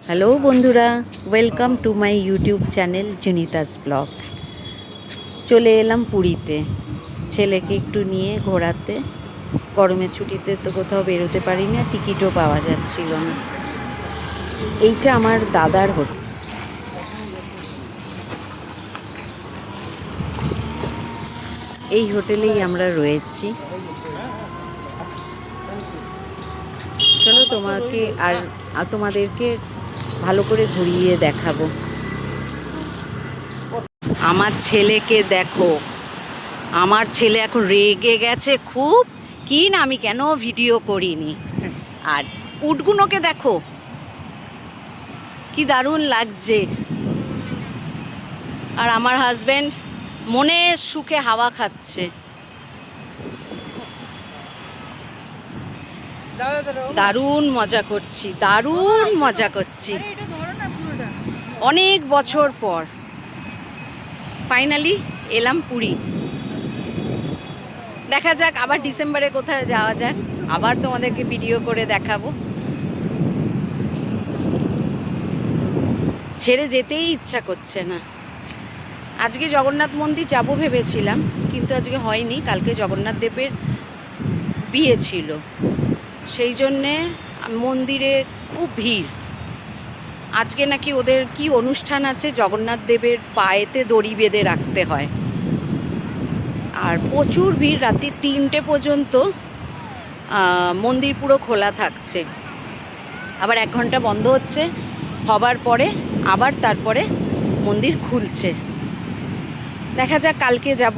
Hello বন্ধুরা, welcome to my YouTube channel Junita's blog. চলে এলাম পুরীতে ছেলেকে একটু নিয়ে ঘোরাতে। গরমের ছুটিতে তো কোথাও বেরোতে পারি না, টিকিটও পাওয়া যাচ্ছিল না। এইটা আমার দাদার হোটেল। এই হোটেলেই আমরা রয়েছি। চলো তোমাকে আর তোমাদেরকে ভালো করে ঘুরিয়ে দেখাবো। আমার ছেলেকে দেখো, আমার ছেলে এখন রেগে গেছে খুব। কি না আমি কেন ভিডিও করিনি। আর উটগুলোকে দেখো কি দারুণ লাগছে। আর আমার হাজবেন্ড মনের সুখে হাওয়া খাচ্ছে। দারুণ মজা করছি, দারুণ মজা করছি। অনেক বছর পর ফাইনালি এলাম পুরী। দেখা যাক আবার ডিসেম্বরে কোথায় যাওয়া যায়, আবার তোমাদেরকে ভিডিও করে দেখাবো। ছেড়ে যেতেই ইচ্ছা করছে না। আজকে জগন্নাথ মন্দির যাব ভেবেছিলাম, কিন্তু আজকে হয়নি। কালকে জগন্নাথ দেবের বিয়ে ছিল, সেই জন্যে মন্দিরে খুব ভিড়। আজকে নাকি ওদের কি অনুষ্ঠান আছে, জগন্নাথ দেবের পায়েতে দড়ি বেঁধে রাখতে হয়। আর প্রচুর ভিড়, রাত্রি 3টে পর্যন্ত মন্দির পুরো খোলা থাকছে। আবার 1 ঘন্টা বন্ধ হচ্ছে, হবার পরে আবার তারপরে মন্দির খুলছে। দেখা যাক, কালকে যাব,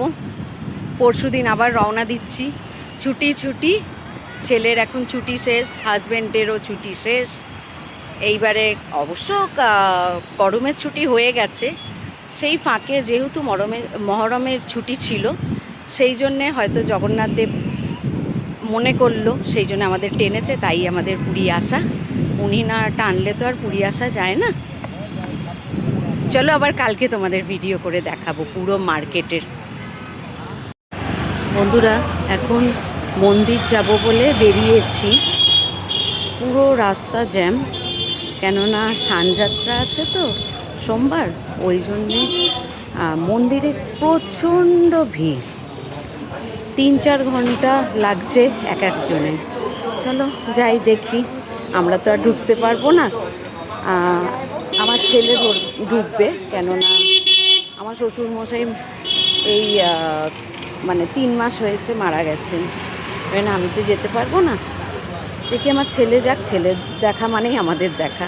পরশুদিন আবার রওনা দিচ্ছি। ছুটি ছেলের এখন ছুটি শেষ, হাজব্যান্ডেরও ছুটি শেষ। এইবারে অবশ্য গরমের ছুটি হয়ে গেছে, সেই ফাঁকে যেহেতু মহরমের ছুটি ছিল, সেই জন্যে হয়তো জগন্নাথ দেব মনে করলো, সেই জন্য আমাদের টেনেছে, তাই আমাদের পুরী আসা। উনি না টানলে তো আর পুরী আসা যায় না। চলো আবার কালকে তোমাদের ভিডিও করে দেখাবো পুরো মার্কেটের। বন্ধুরা, এখন মন্দির যাব বলে বেরিয়েছি। পুরো রাস্তা জ্যাম, কেননা সানযাত্রা আছে তো সোমবার, ওই জন্যে মন্দিরে প্রচণ্ড ভিড়। 3-4 ঘন্টা লাগছে এক একজনের। চলো যাই দেখি, আমরা তো আর ঢুকতে পারবো না। আমার ছেলে ঢুকবে, কেননা আমার শ্বশুরমশাই এই 3 মাস হয়েছে মারা গেছেন, আমি তো যেতে পারবো না। দেখি আমার ছেলে যাক, ছেলে দেখা মানেই আমাদের দেখা।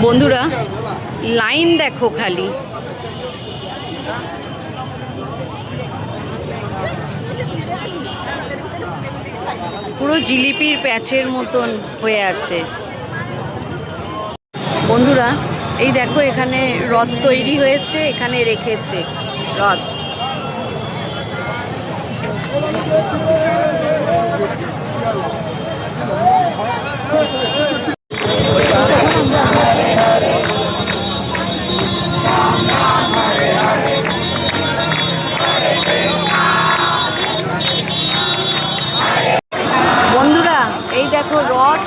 বন্ধুরা, লাইন দেখো খালি। পুরো জিলিপির প্যাচের মতন হয়ে আছে। বন্ধুরা, এই দেখো এখানে রথ তৈরি হয়েছে, এখানে রেখেছে রথ। বন্ধুরা, এই দেখো রথ।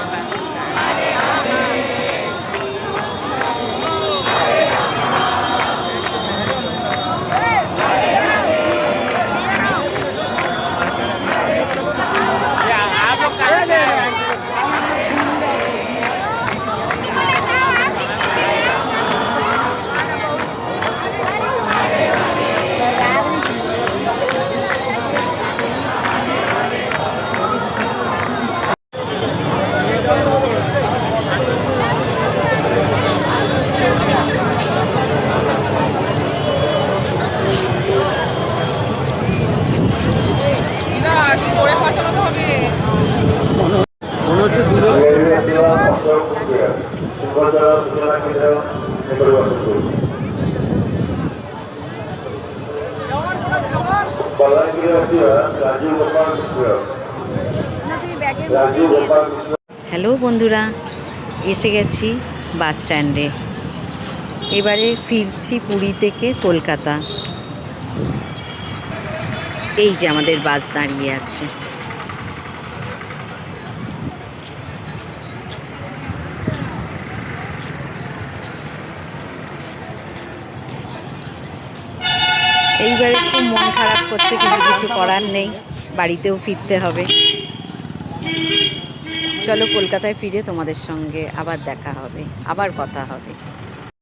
হ্যালো বন্ধুরা, এসে গেছি বাস স্ট্যান্ডে। এবারে ফিরছি পুরী থেকে কলকাতা। এই যে আমাদের বাস দাঁড়িয়ে আছে। এইবারে খুব মন খারাপ করছে, কিন্তু কিছু করার নেই, বাড়িতেও ফিরতে হবে। চলো কলকাতায় ফিরে তোমাদের সঙ্গে আবার দেখা হবে, আবার কথা হবে।